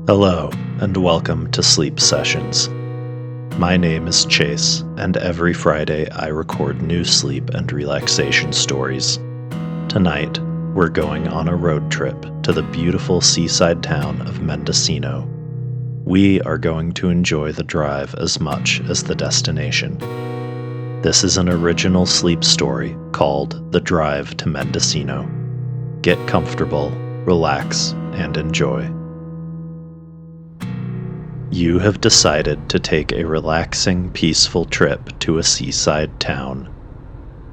Hello, and welcome to Sleep Sessions. My name is Chase, and every Friday I record new sleep and relaxation stories. Tonight, we're going on a road trip to the beautiful seaside town of Mendocino. We are going to enjoy the drive as much as the destination. This is an original sleep story called The Drive to Mendocino. Get comfortable, relax, and enjoy. You have decided to take a relaxing, peaceful trip to a seaside town.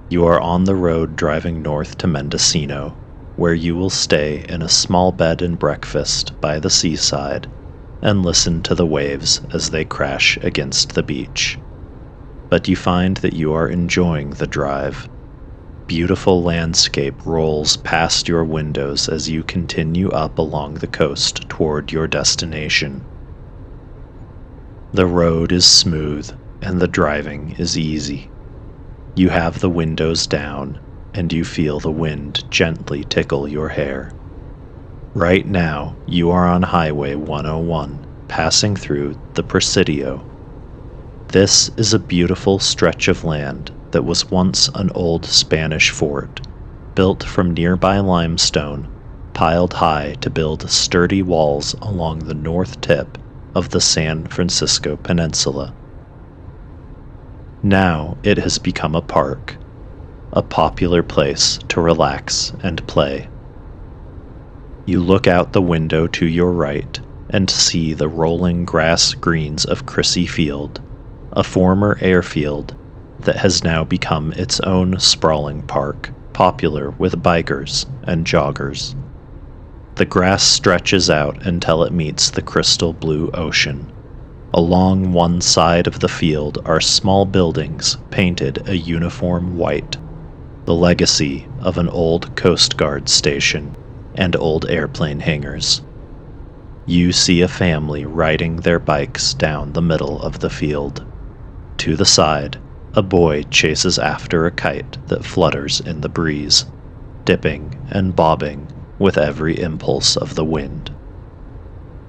You are on the road driving north to Mendocino, where you will stay in a small bed and breakfast by the seaside and listen to the waves as they crash against the beach. But you find that you are enjoying the drive. Beautiful landscape rolls past your windows as you continue up along the coast toward your destination. The road is smooth, and the driving is easy. You have the windows down, and you feel the wind gently tickle your hair. Right now, you are on Highway 101, passing through the Presidio. This is a beautiful stretch of land that was once an old Spanish fort, built from nearby limestone, piled high to build sturdy walls along the north tip of the San Francisco Peninsula. Now it has become a park, a popular place to relax and play. You look out the window to your right and see the rolling grass greens of Crissy Field, a former airfield that has now become its own sprawling park, popular with bikers and joggers. The grass stretches out until it meets the crystal blue ocean. Along one side of the field are small buildings painted a uniform white, the legacy of an old Coast Guard station and old airplane hangars. You see a family riding their bikes down the middle of the field. To the side, a boy chases after a kite that flutters in the breeze, dipping and bobbing with every impulse of the wind.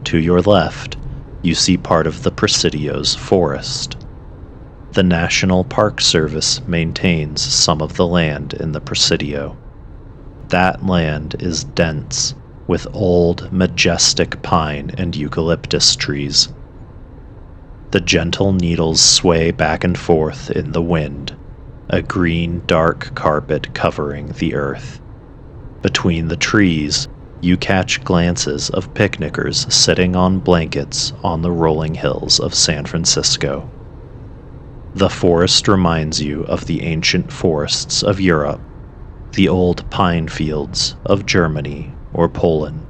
To your left, you see part of the Presidio's forest. The National Park Service maintains some of the land in the Presidio. That land is dense, with old, majestic pine and eucalyptus trees. The gentle needles sway back and forth in the wind, a green, dark carpet covering the earth. Between the trees, you catch glances of picnickers sitting on blankets on the rolling hills of San Francisco. The forest reminds you of the ancient forests of Europe, the old pine fields of Germany or Poland.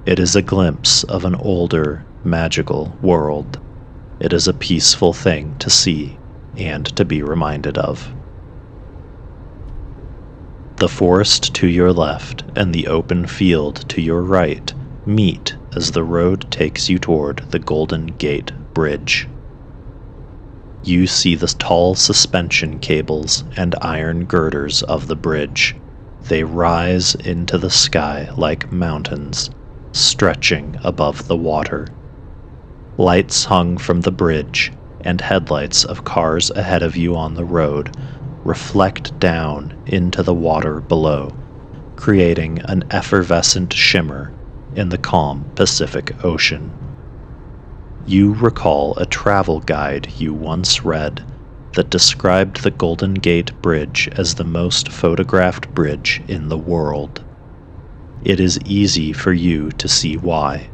It is a glimpse of an older, magical world. It is a peaceful thing to see and to be reminded of. The forest to your left and the open field to your right meet as the road takes you toward the Golden Gate Bridge. You see the tall suspension cables and iron girders of the bridge. They rise into the sky like mountains, stretching above the water. Lights hung from the bridge and headlights of cars ahead of you on the road reflect down into the water below, creating an effervescent shimmer in the calm Pacific Ocean. You recall a travel guide you once read that described the Golden Gate Bridge as the most photographed bridge in the world. It is easy for you to see why.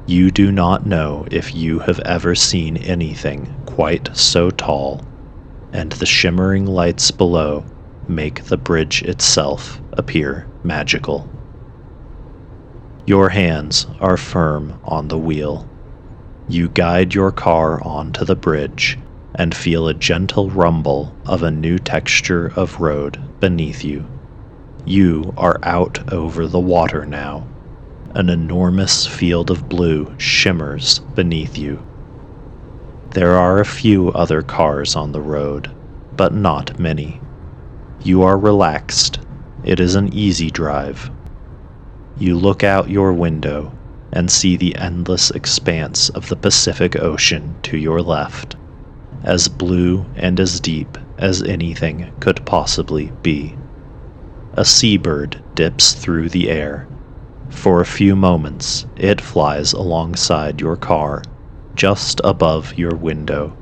You do not know if you have ever seen anything quite so tall, and the shimmering lights below make the bridge itself appear magical. Your hands are firm on the wheel. You guide your car onto the bridge and feel a gentle rumble of a new texture of road beneath you. You are out over the water now. An enormous field of blue shimmers beneath you. There are a few other cars on the road, but not many. You are relaxed. It is an easy drive. You look out your window and see the endless expanse of the Pacific Ocean to your left, as blue and as deep as anything could possibly be. A seabird dips through the air. For a few moments, it flies alongside your car, just above your window,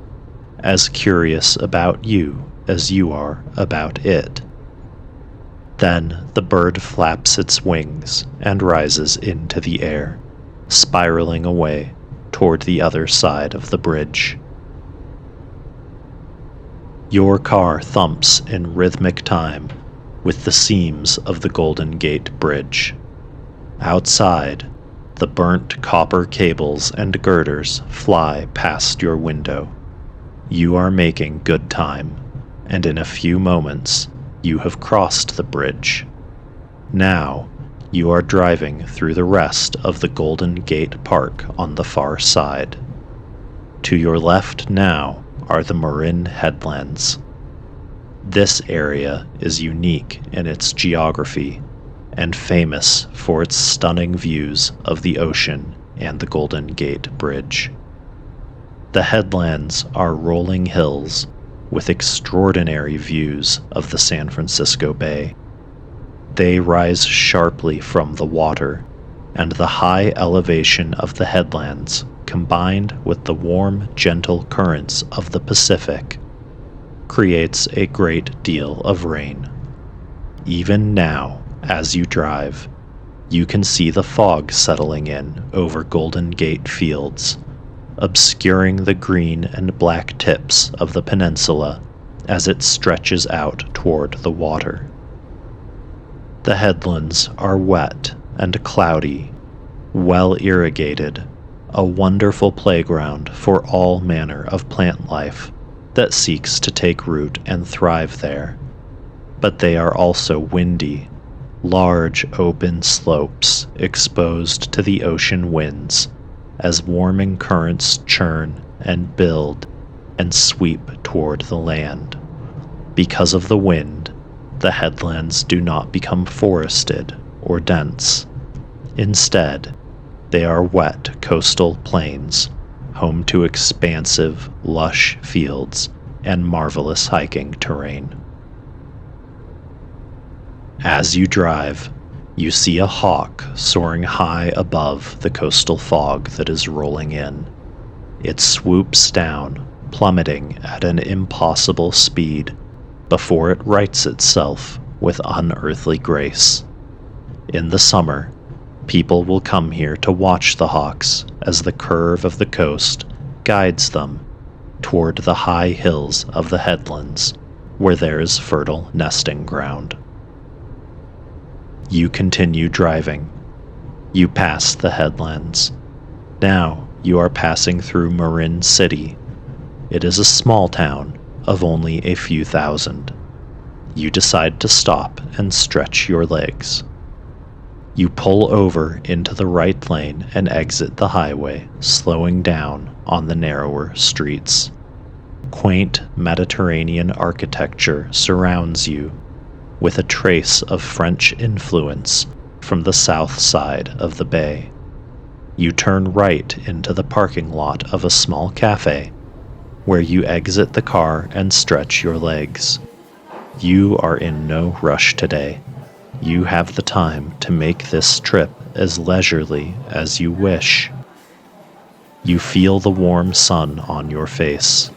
as curious about you as you are about it. Then the bird flaps its wings and rises into the air, spiraling away toward the other side of the bridge. Your car thumps in rhythmic time with the seams of the Golden Gate Bridge. Outside, the burnt copper cables and girders fly past your window. You are making good time, and in a few moments, you have crossed the bridge. Now, you are driving through the rest of the Golden Gate Park on the far side. To your left now are the Marin Headlands. This area is unique in its geography and famous for its stunning views of the ocean and the Golden Gate Bridge. The headlands are rolling hills with extraordinary views of the San Francisco Bay. They rise sharply from the water, and the high elevation of the headlands, combined with the warm, gentle currents of the Pacific, creates a great deal of rain. Even now, as you drive, you can see the fog settling in over Golden Gate Fields, obscuring the green and black tips of the peninsula as it stretches out toward the water. The headlands are wet and cloudy, well irrigated, a wonderful playground for all manner of plant life that seeks to take root and thrive there. But they are also windy, large open slopes exposed to the ocean winds as warming currents churn and build and sweep toward the land. Because of the wind, the headlands do not become forested or dense. Instead, they are wet coastal plains, home to expansive, lush fields and marvelous hiking terrain. As you drive, you see a hawk soaring high above the coastal fog that is rolling in. It swoops down, plummeting at an impossible speed before it rights itself with unearthly grace. In the summer, people will come here to watch the hawks as the curve of the coast guides them toward the high hills of the headlands, where there is fertile nesting ground. You continue driving. You pass the headlands. Now you are passing through Marin City. It is a small town of only a few thousand. You decide to stop and stretch your legs. You pull over into the right lane and exit the highway, slowing down on the narrower streets. Quaint Mediterranean architecture surrounds you, with a trace of French influence from the south side of the bay. You turn right into the parking lot of a small cafe, where you exit the car and stretch your legs. You are in no rush today. You have the time to make this trip as leisurely as you wish. You feel the warm sun on your face.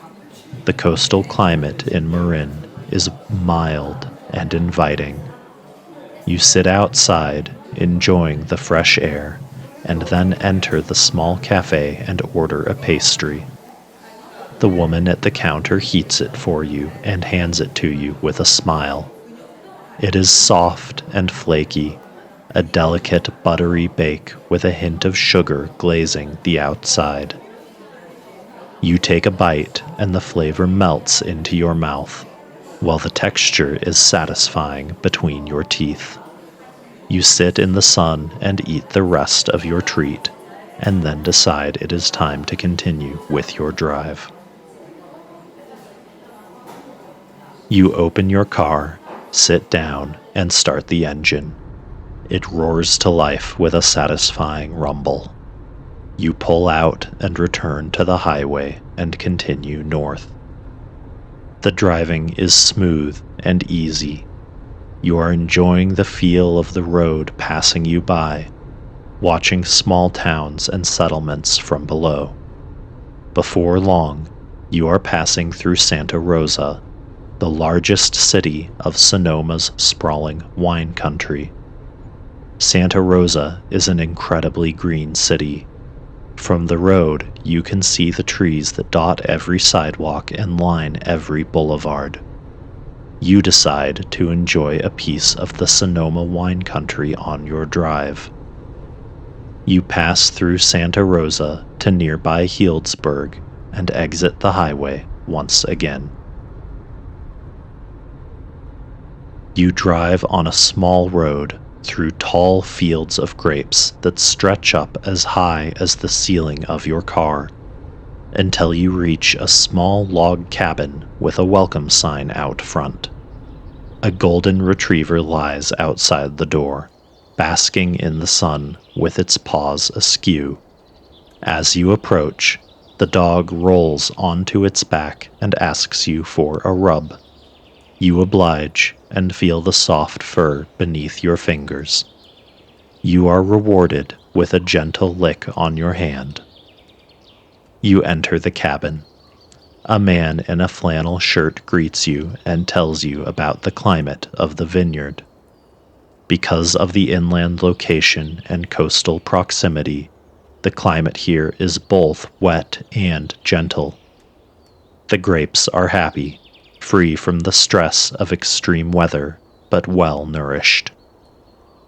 The coastal climate in Marin is mild and inviting. You sit outside, enjoying the fresh air, and then enter the small cafe and order a pastry. The woman at the counter heats it for you and hands it to you with a smile. It is soft and flaky, a delicate buttery bake with a hint of sugar glazing the outside. You take a bite and the flavor melts into your mouth, while the texture is satisfying between your teeth. You sit in the sun and eat the rest of your treat, and then decide it is time to continue with your drive. You open your car, sit down, and start the engine. It roars to life with a satisfying rumble. You pull out and return to the highway and continue north. The driving is smooth and easy. You are enjoying the feel of the road passing you by, watching small towns and settlements from below. Before long, you are passing through Santa Rosa, the largest city of Sonoma's sprawling wine country. Santa Rosa is an incredibly green city. From the road, you can see the trees that dot every sidewalk and line every boulevard. You decide to enjoy a piece of the Sonoma wine country on your drive. You pass through Santa Rosa to nearby Healdsburg and exit the highway once again. You drive on a small road through tall fields of grapes that stretch up as high as the ceiling of your car, until you reach a small log cabin with a welcome sign out front. A golden retriever lies outside the door, basking in the sun with its paws askew. As you approach, the dog rolls onto its back and asks you for a rub. You oblige and feel the soft fur beneath your fingers. You are rewarded with a gentle lick on your hand. You enter the cabin. A man in a flannel shirt greets you and tells you about the climate of the vineyard. Because of the inland location and coastal proximity, the climate here is both wet and gentle. The grapes are happy, free from the stress of extreme weather, but well nourished.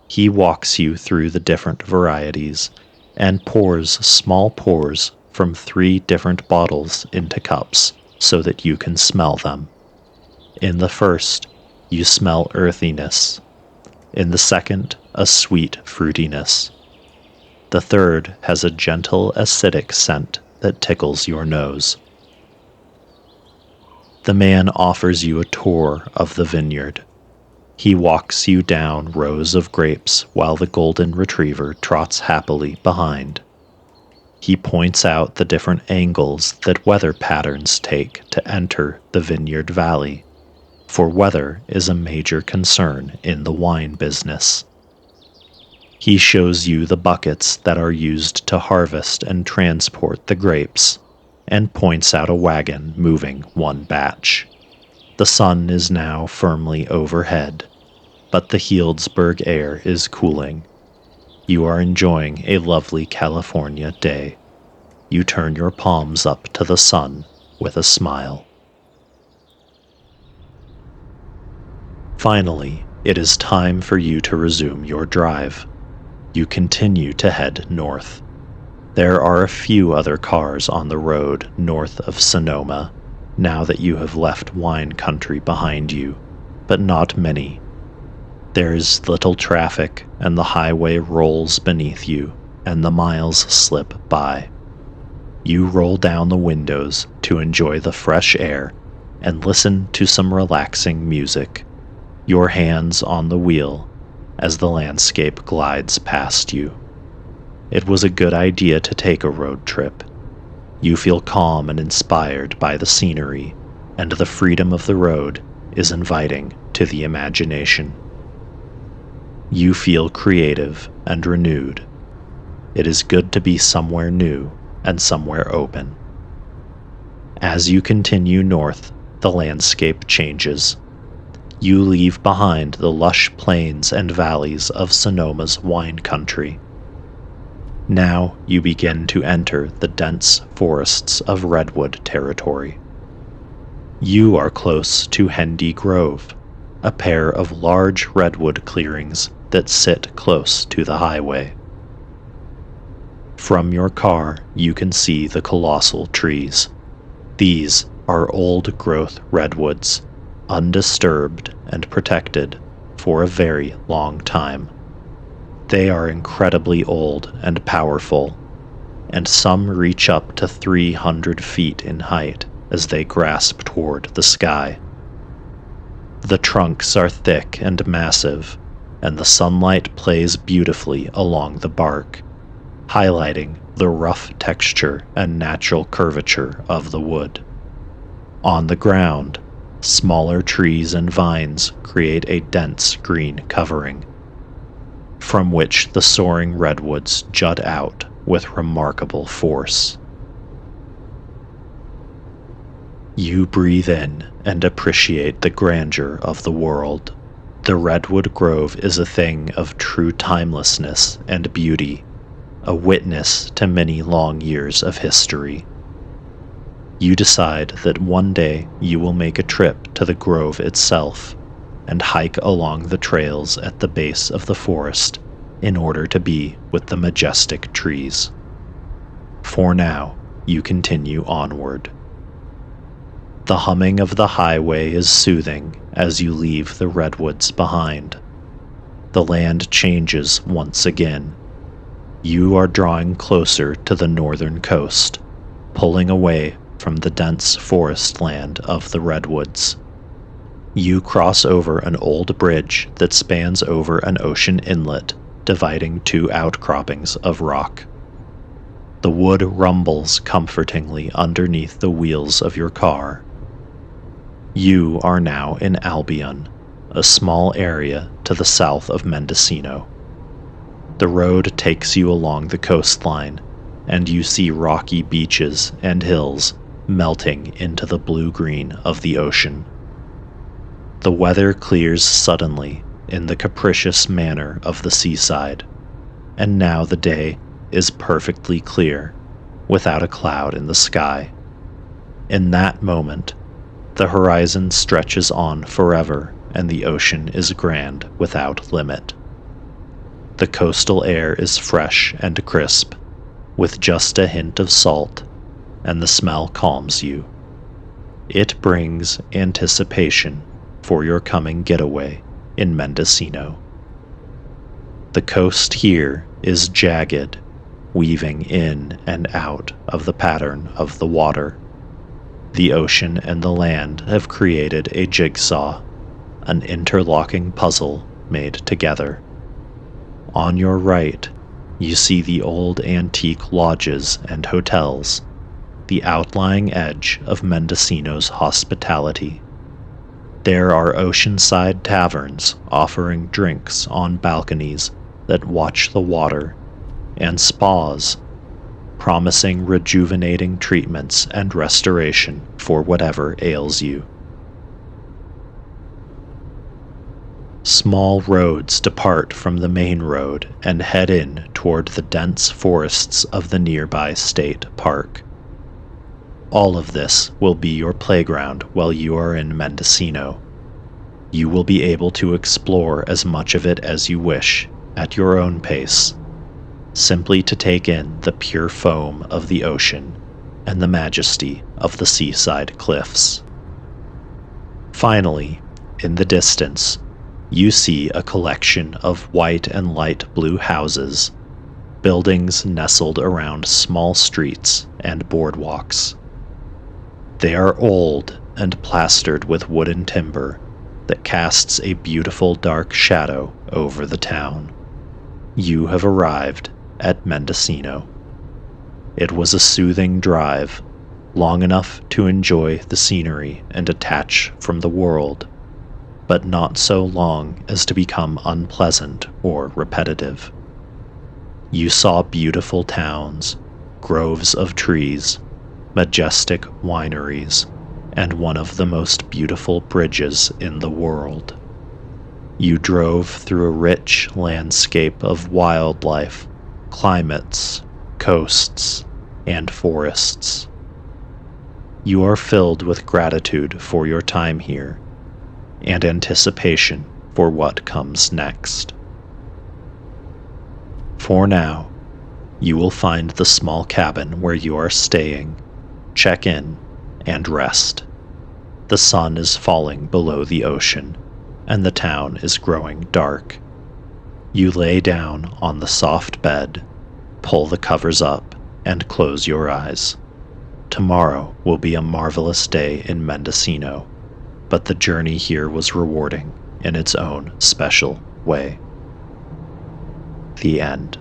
He walks you through the different varieties and pours small pours from 3 different bottles into cups so that you can smell them. In the first, you smell earthiness. In the second, a sweet fruitiness. The third has a gentle acidic scent that tickles your nose. The man offers you a tour of the vineyard. He walks you down rows of grapes while the golden retriever trots happily behind. He points out the different angles that weather patterns take to enter the vineyard valley, for weather is a major concern in the wine business. He shows you the buckets that are used to harvest and transport the grapes, and points out a wagon moving one batch. The sun is now firmly overhead, but the Healdsburg air is cooling. You are enjoying a lovely California day. You turn your palms up to the sun with a smile. Finally, it is time for you to resume your drive. You continue to head north. There are a few other cars on the road north of Sonoma, now that you have left wine country behind you, but not many. There is little traffic, and the highway rolls beneath you, and the miles slip by. You roll down the windows to enjoy the fresh air and listen to some relaxing music, your hands on the wheel as the landscape glides past you. It was a good idea to take a road trip. You feel calm and inspired by the scenery, and the freedom of the road is inviting to the imagination. You feel creative and renewed. It is good to be somewhere new and somewhere open. As you continue north, the landscape changes. You leave behind the lush plains and valleys of Sonoma's wine country. Now you begin to enter the dense forests of redwood territory. You are close to Hendy Grove, a pair of large redwood clearings that sit close to the highway. From your car, you can see the colossal trees. These are old-growth redwoods, undisturbed and protected for a very long time. They are incredibly old and powerful, and some reach up to 300 feet in height as they grasp toward the sky. The trunks are thick and massive, and the sunlight plays beautifully along the bark, highlighting the rough texture and natural curvature of the wood. On the ground, smaller trees and vines create a dense green covering, from which the soaring redwoods jut out with remarkable force. You breathe in and appreciate the grandeur of the world. The redwood grove is a thing of true timelessness and beauty, a witness to many long years of history. You decide that one day you will make a trip to the grove itself and hike along the trails at the base of the forest in order to be with the majestic trees. For now, you continue onward. The humming of the highway is soothing as you leave the redwoods behind. The land changes once again. You are drawing closer to the northern coast, pulling away from the dense forest land of the redwoods. You cross over an old bridge that spans over an ocean inlet, dividing two outcroppings of rock. The wood rumbles comfortingly underneath the wheels of your car. You are now in Albion, a small area to the south of Mendocino. The road takes you along the coastline, and you see rocky beaches and hills melting into the blue-green of the ocean. The weather clears suddenly in the capricious manner of the seaside, and now the day is perfectly clear, without a cloud in the sky. In that moment, the horizon stretches on forever, and the ocean is grand without limit. The coastal air is fresh and crisp, with just a hint of salt, and the smell calms you. It brings anticipation for your coming getaway in Mendocino. The coast here is jagged, weaving in and out of the pattern of the water. The ocean and the land have created a jigsaw, an interlocking puzzle made together. On your right, you see the old antique lodges and hotels, the outlying edge of Mendocino's hospitality. There are oceanside taverns offering drinks on balconies that watch the water, and spas promising rejuvenating treatments and restoration for whatever ails you. Small roads depart from the main road and head in toward the dense forests of the nearby state park. All of this will be your playground while you are in Mendocino. You will be able to explore as much of it as you wish, at your own pace, simply to take in the pure foam of the ocean and the majesty of the seaside cliffs. Finally, in the distance, you see a collection of white and light blue houses, buildings nestled around small streets and boardwalks. They are old and plastered with wooden timber that casts a beautiful dark shadow over the town. You have arrived at Mendocino. It was a soothing drive, long enough to enjoy the scenery and detach from the world, but not so long as to become unpleasant or repetitive. You saw beautiful towns, groves of trees, majestic wineries, and one of the most beautiful bridges in the world. You drove through a rich landscape of wildlife, climates, coasts, and forests. You are filled with gratitude for your time here, and anticipation for what comes next. For now, you will find the small cabin where you are staying, check in, and rest. The sun is falling below the ocean, and the town is growing dark. You lay down on the soft bed, pull the covers up, and close your eyes. Tomorrow will be a marvelous day in Mendocino, but the journey here was rewarding in its own special way. The end.